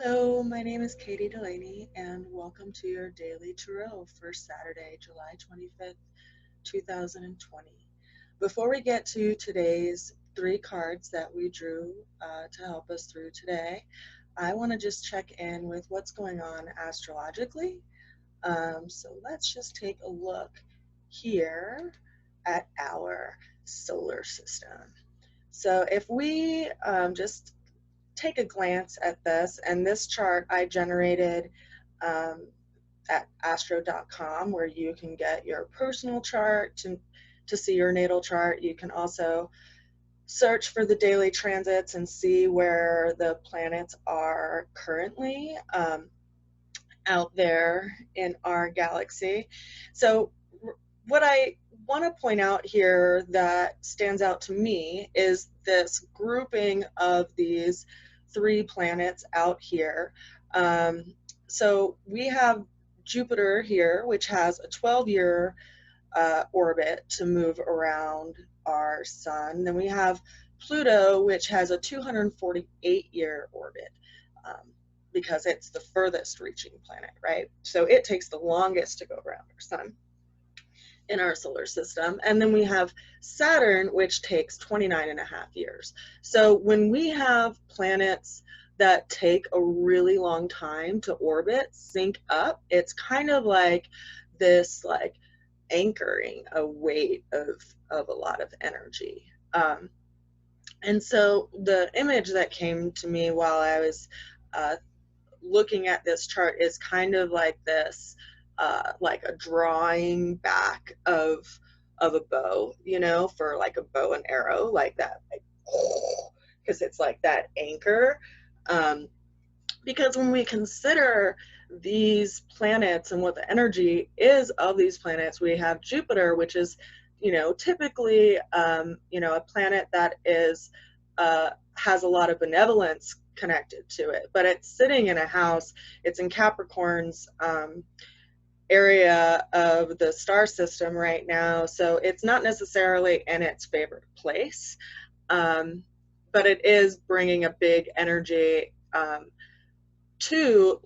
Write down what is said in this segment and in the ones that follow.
Hello, my name is Katie Delaney, and welcome to your daily tarot for Saturday, July 25th, 2020. Before we get to today's three cards that we drew to help us through today, I want to just check in with what's going on astrologically. So let's just take a look here at our solar system. So if we just take a glance at this, and this chart I generated um, at astro.com, where you can get your personal chart to see your natal chart. You can also search for the daily transits and see where the planets are currently out there in our galaxy. So what I want to point out here that stands out to me is this grouping of these three planets out here. So we have Jupiter here, which has a 12-year orbit to move around our sun. Then we have Pluto, which has a 248-year orbit because it's the furthest reaching planet, right? So it takes the longest to go around our sun in our solar system. And then we have Saturn, which takes 29.5 years. So when we have planets that take a really long time to orbit, sync up, it's kind of like this anchoring a weight of a lot of energy. And so the image that came to me while I was looking at this chart is kind of like this, like a drawing back of a bow, for like a bow and arrow, like that, because it's like that anchor. Because when we consider these planets and what the energy is of these planets, we have Jupiter, which is, typically, a planet that is has a lot of benevolence connected to it, but it's sitting in a house. It's in Capricorn's area of the star system right now, so it's not necessarily in its favorite place, but it is bringing a big energy to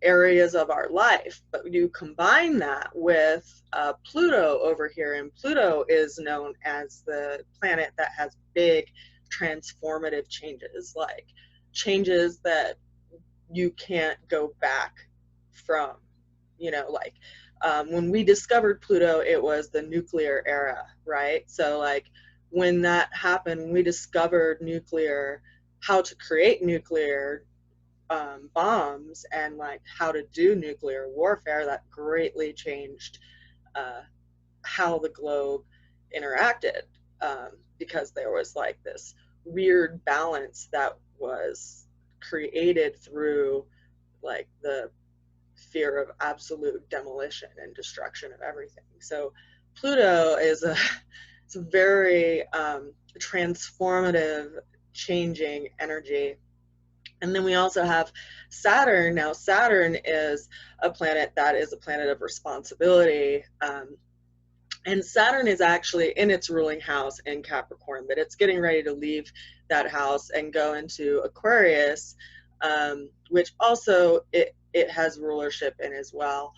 areas of our life. But you combine that with Pluto over here, and Pluto is known as the planet that has big transformative changes, like changes that you can't go back from. When we discovered Pluto, it was the nuclear era, right? So when that happened, we discovered how to create nuclear bombs and how to do nuclear warfare. That greatly changed how the globe interacted, because there was this weird balance that was created through the fear of absolute demolition and destruction of everything. So Pluto is it's a very transformative, changing energy. And then we also have Saturn. Now, Saturn is a planet that is a planet of responsibility. And Saturn is actually in its ruling house in Capricorn, but it's getting ready to leave that house and go into Aquarius, which also it has rulership in as well.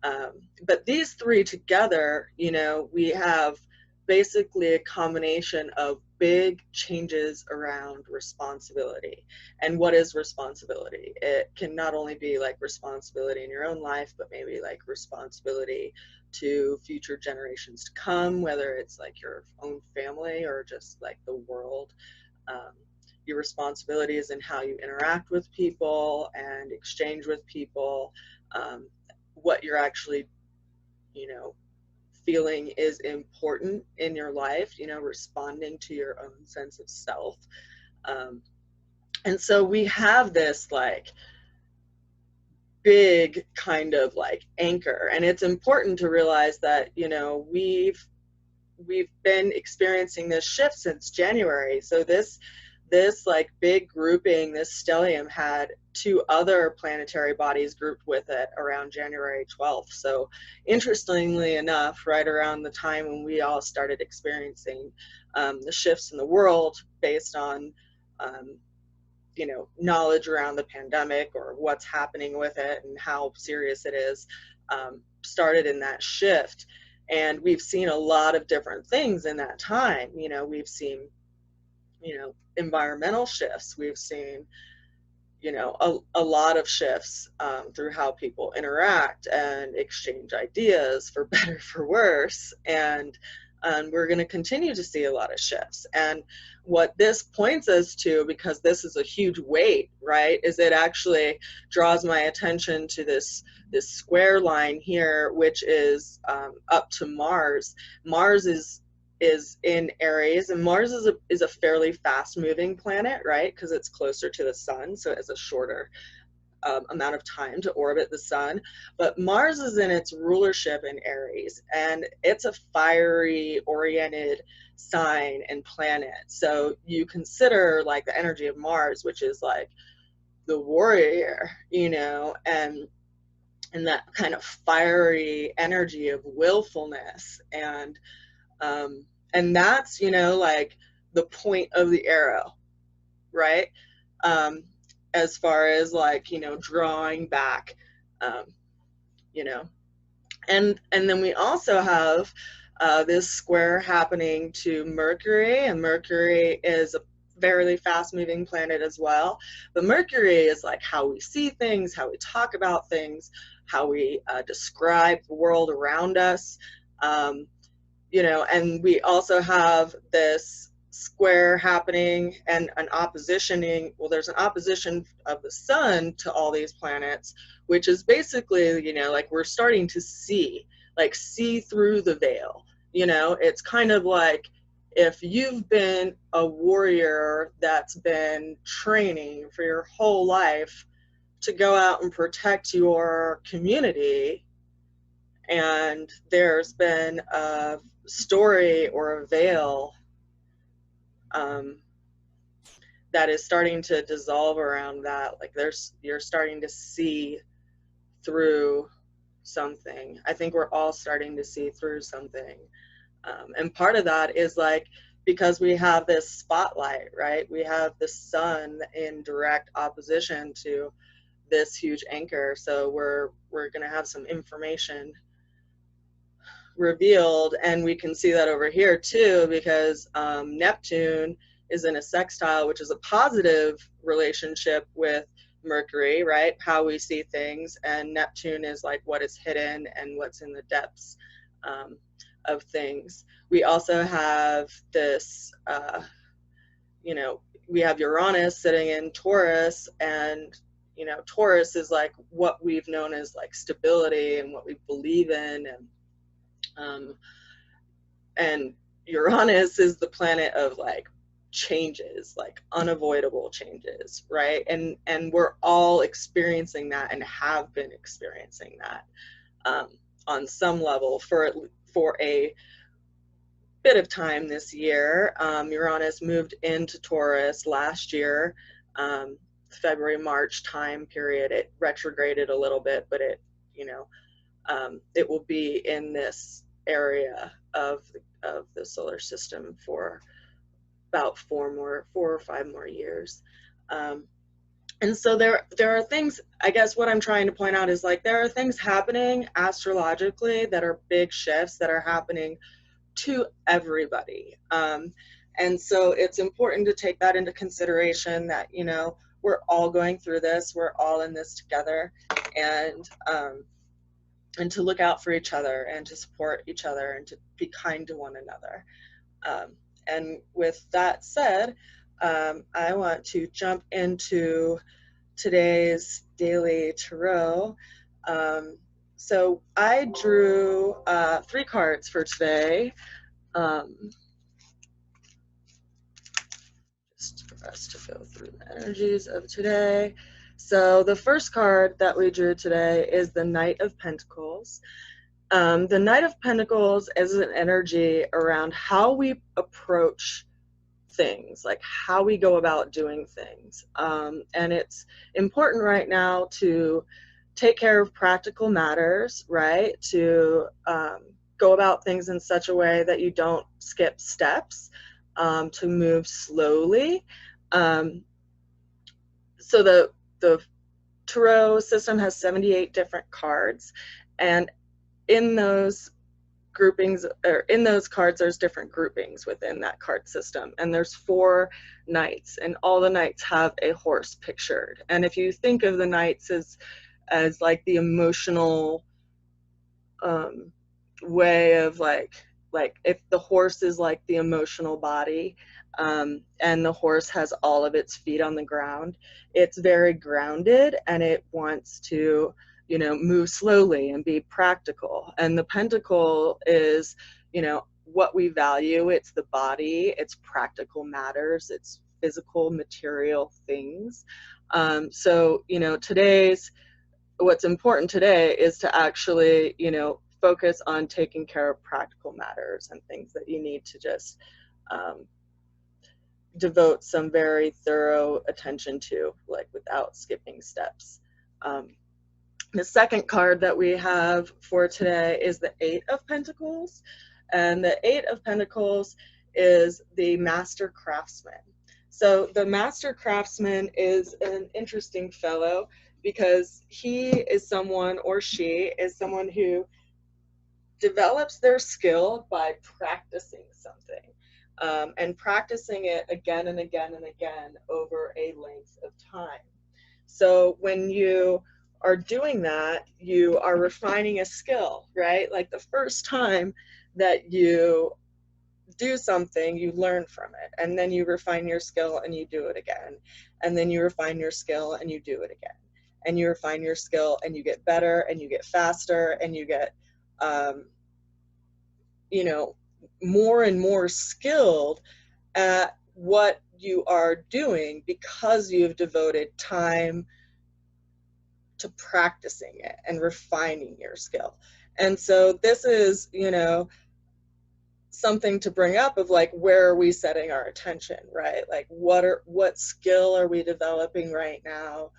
But these three together, we have basically a combination of big changes around responsibility. And what is responsibility? It can not only be responsibility in your own life, but maybe responsibility to future generations to come, whether it's your own family or just the world. Your responsibilities in how you interact with people and exchange with people, what you're actually, feeling is important in your life, responding to your own sense of self. And so we have this big kind of anchor, and it's important to realize that, we've been experiencing this shift since January. So this big grouping, this stellium had two other planetary bodies grouped with it around January 12th. So interestingly enough, right around the time when we all started experiencing the shifts in the world based on you know, knowledge around the pandemic or what's happening with it and how serious it is, started in that shift. And we've seen a lot of different things in that time. You know, we've seen, you know, environmental shifts. We've seen, you know, a lot of shifts through how people interact and exchange ideas, for better, for worse. And we're going to continue to see a lot of shifts. And what this points us to, because this is a huge weight, right, is it actually draws my attention to this square line here, which is up to Mars. Mars is in Aries, and Mars is a fairly fast moving planet, right? Because it's closer to the sun, so it has a shorter amount of time to orbit the sun. But Mars is in its rulership in Aries, and it's a fiery oriented sign and planet. So you consider like the energy of Mars, which is like the warrior, you know, and that kind of fiery energy of willfulness, and that's, you know, like the point of the arrow, right? As far as like, you know, drawing back, you know, and then we also have this square happening to Mercury, and Mercury is a fairly fast moving planet as well. But Mercury is like how we see things, how we talk about things, how we describe the world around us. You know, and we also have this square happening and an oppositioning, well, there's an opposition of the sun to all these planets, which is basically, you know, like we're starting to see through the veil. You know, it's kind of like if you've been a warrior that's been training for your whole life to go out and protect your community, and there's been a story or a veil that is starting to dissolve around that. Like you're starting to see through something. I think we're all starting to see through something. And part of that is like, because we have this spotlight, right? We have the sun in direct opposition to this huge anchor. So we're going to have some information revealed, and we can see that over here too, because Neptune is in a sextile, which is a positive relationship with Mercury, right? How we see things, and Neptune is like what is hidden and what's in the depths of things. We also have this, you know, we have Uranus sitting in Taurus, and you know, Taurus is like what we've known as like stability and what we believe in, and Uranus is the planet of like changes, like unavoidable changes, right? And we're all experiencing that and have been experiencing that on some level for a bit of time this year. Uranus moved into Taurus last year, February, March time period. It retrograded a little bit, but it, you know, it will be in this area of the solar system for about 4 or 5 more years. And so there are things, I guess what I'm trying to point out is like there are things happening astrologically that are big shifts that are happening to everybody. And so it's important to take that into consideration, that, you know, we're all going through this, we're all in this together, and to look out for each other and to support each other and to be kind to one another. And with that said, I want to jump into today's daily tarot. So I drew 3 cards for today, just for us to go through the energies of today. So the first card that we drew today is the Knight of Pentacles. The Knight of Pentacles is an energy around how we approach things, like how we go about doing things. And it's important right now to take care of practical matters, right? To go about things in such a way that you don't skip steps, to move slowly. So the Tarot system has 78 different cards, and in those groupings, or in those cards, there's different groupings within that card system, and there's 4 knights, and all the knights have a horse pictured. And if you think of the knights as like the emotional way of like if the horse is like the emotional body, and the horse has all of its feet on the ground, it's very grounded and it wants to, you know, move slowly and be practical. And the pentacle is, you know, what we value. It's the body, it's practical matters, it's physical material things. So, you know, what's important today is to actually, you know, focus on taking care of practical matters and things that you need to just devote some very thorough attention to, like without skipping steps. The second card that we have for today is the 8 of Pentacles. And the 8 of Pentacles is the Master Craftsman. So the Master Craftsman is an interesting fellow because he is someone, or she is someone, who develops their skill by practicing something, and practicing it again and again and again over a length of time. So when you are doing that, you are refining a skill, right? Like the first time that you do something, you learn from it, and then you refine your skill and you do it again, and then you refine your skill and you do it again, and you refine your skill and you get better and you get faster and you get you know, more and more skilled at what you are doing because you've devoted time to practicing it and refining your skill. And so this is, you know, something to bring up of like, where are we setting our attention, right? Like what skill are we developing right now?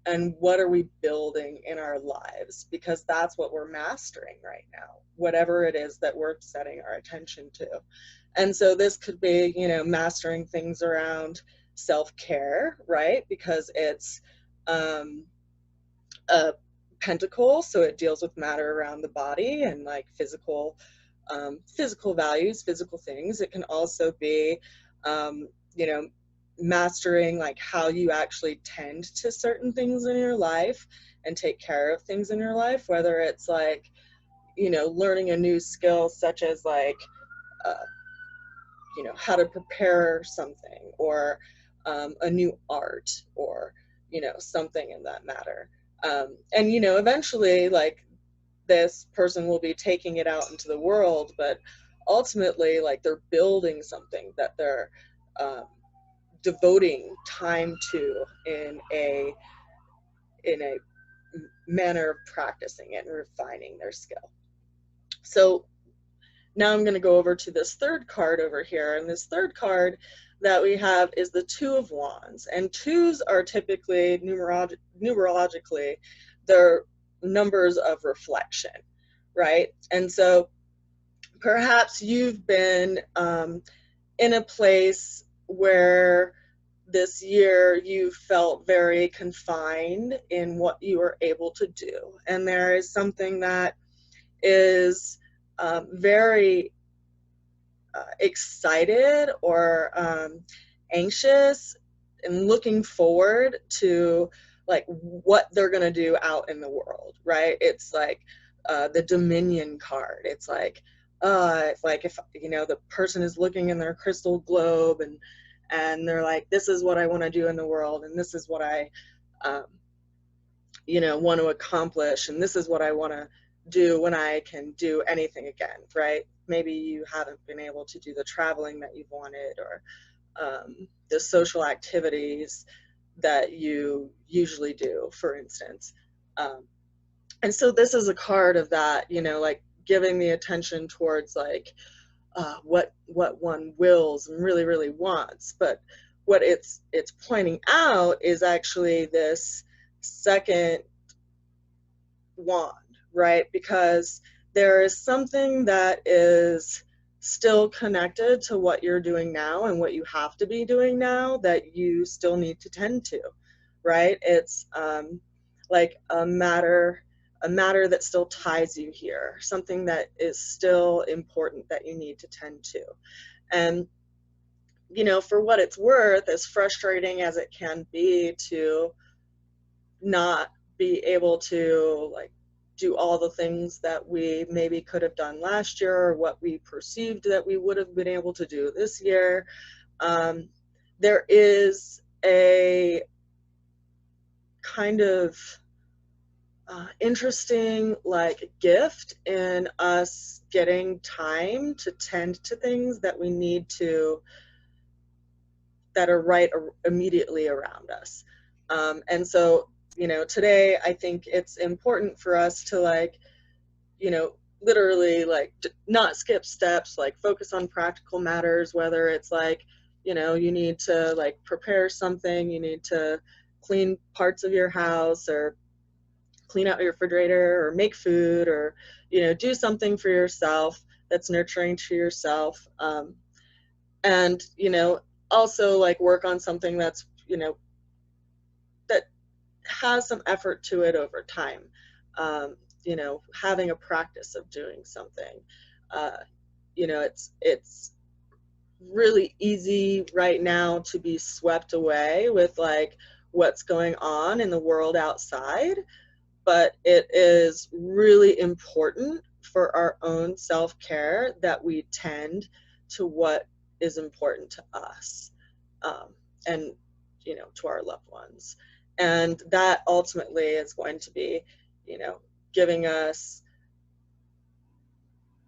And what are we building in our lives? Because that's what we're mastering right now, whatever it is that we're setting our attention to. And so this could be, you know, mastering things around self-care, right? Because it's a pentacle, so it deals with matter around the body and like physical values, physical things. It can also be, you know, mastering like how you actually tend to certain things in your life and take care of things in your life, whether it's like, you know, learning a new skill such as like, you know, how to prepare something, or a new art, or, you know, something in that matter. And, you know, eventually, like, this person will be taking it out into the world, but ultimately, like, they're building something that they're devoting time to in a manner of practicing it and refining their skill. So now I'm going to go over to this third card over here, and this third card that we have is the 2 of Wands, and 2s are typically numerologically they're numbers of reflection, right? And so perhaps you've been in a place where this year you felt very confined in what you were able to do, and there is something that is very excited or anxious and looking forward to like what they're gonna do out in the world, right? It's like the Dominion card. It's like if, you know, the person is looking in their crystal globe and they're like, this is what I want to do in the world, and this is what I you know, want to accomplish, and this is what I want to do when I can do anything again, right? Maybe you haven't been able to do the traveling that you've wanted, or the social activities that you usually do, for instance. And so this is a card of that, you know, like giving the attention towards like what one wills and really, really wants. But what it's pointing out is actually this second wand, right? Because there is something that is still connected to what you're doing now and what you have to be doing now that you still need to tend to, right? It's like a matter that still ties you here, something that is still important that you need to tend to. And, you know, for what it's worth, as frustrating as it can be to not be able to like do all the things that we maybe could have done last year or what we perceived that we would have been able to do this year, there is a kind of interesting like gift in us getting time to tend to things that we need to, that are right immediately around us. And so, you know, today I think it's important for us to like, you know, literally like not skip steps, like focus on practical matters, whether it's like, you know, you need to like prepare something, you need to clean parts of your house or clean out your refrigerator or make food or, you know, do something for yourself that's nurturing to yourself. And, you know, also like work on something that's, you know, that has some effort to it over time. You know, having a practice of doing something. You know, it's really easy right now to be swept away with like what's going on in the world outside, but it is really important for our own self-care that we tend to what is important to us, and, you know, to our loved ones. And that ultimately is going to be, you know, giving us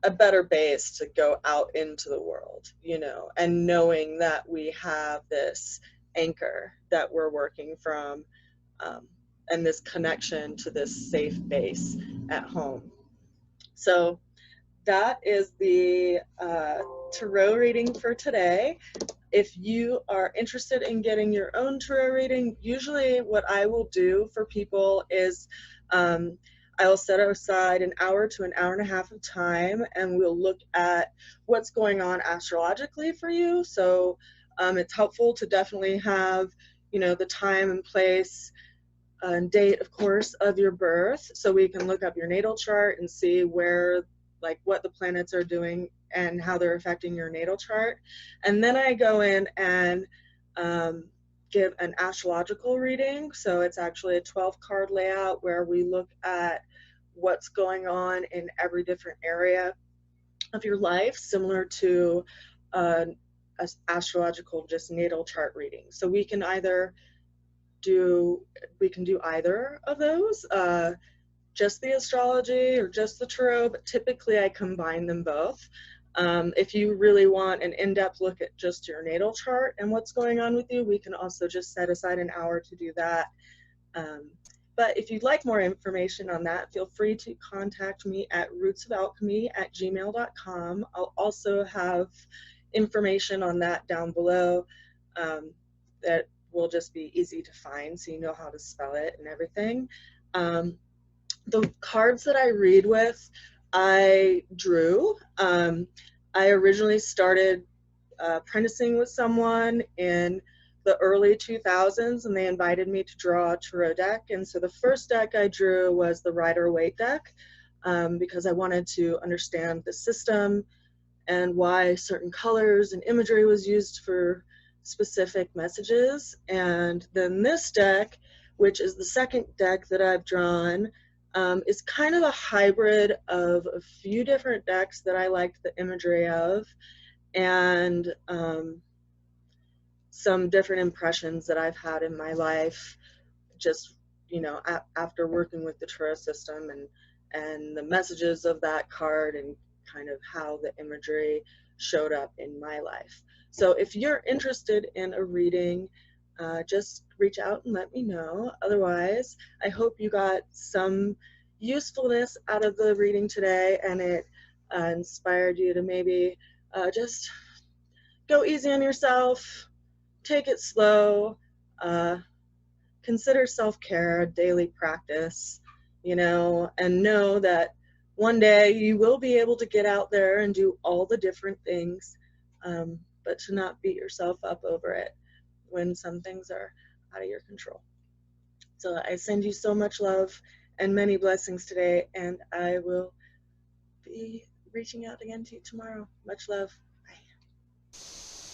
a better base to go out into the world, you know, and knowing that we have this anchor that we're working from, and this connection to this safe base at home. So that is the tarot reading for today. If you are interested in getting your own tarot reading, usually what I will do for people is I will set aside an hour to an hour and a half of time, and we'll look at what's going on astrologically for you. So it's helpful to definitely have, you know, the time and place and date, of course, of your birth, so we can look up your natal chart and see where, like, what the planets are doing and how they're affecting your natal chart. And then I go in and give an astrological reading. So it's actually a 12 card layout where we look at what's going on in every different area of your life, similar to an astrological just natal chart reading. So we can do either of those, just the astrology or just the tarot, but typically I combine them both. If you really want an in-depth look at just your natal chart and what's going on with you, we can also just set aside an hour to do that. But if you'd like more information on that, feel free to contact me at rootsofalchemy@gmail.com. I'll also have information on that down below that will just be easy to find, so you know how to spell it and everything. The cards that I read with, I drew. I originally started apprenticing with someone in the early 2000s, and they invited me to draw a tarot deck. And so the first deck I drew was the Rider-Waite deck, because I wanted to understand the system and why certain colors and imagery was used for specific messages. And then this deck, which is the second deck that I've drawn, is kind of a hybrid of a few different decks that I liked the imagery of, and some different impressions that I've had in my life, just, you know, after working with the tarot system and the messages of that card and kind of how the imagery showed up in my life. So if you're interested in a reading, just reach out and let me know. Otherwise, I hope you got some usefulness out of the reading today, and it inspired you to maybe just go easy on yourself, take it slow, consider self-care a daily practice, you know, and know that one day you will be able to get out there and do all the different things, but to not beat yourself up over it when some things are out of your control. So I send you so much love and many blessings today, and I will be reaching out again to you tomorrow. Much love.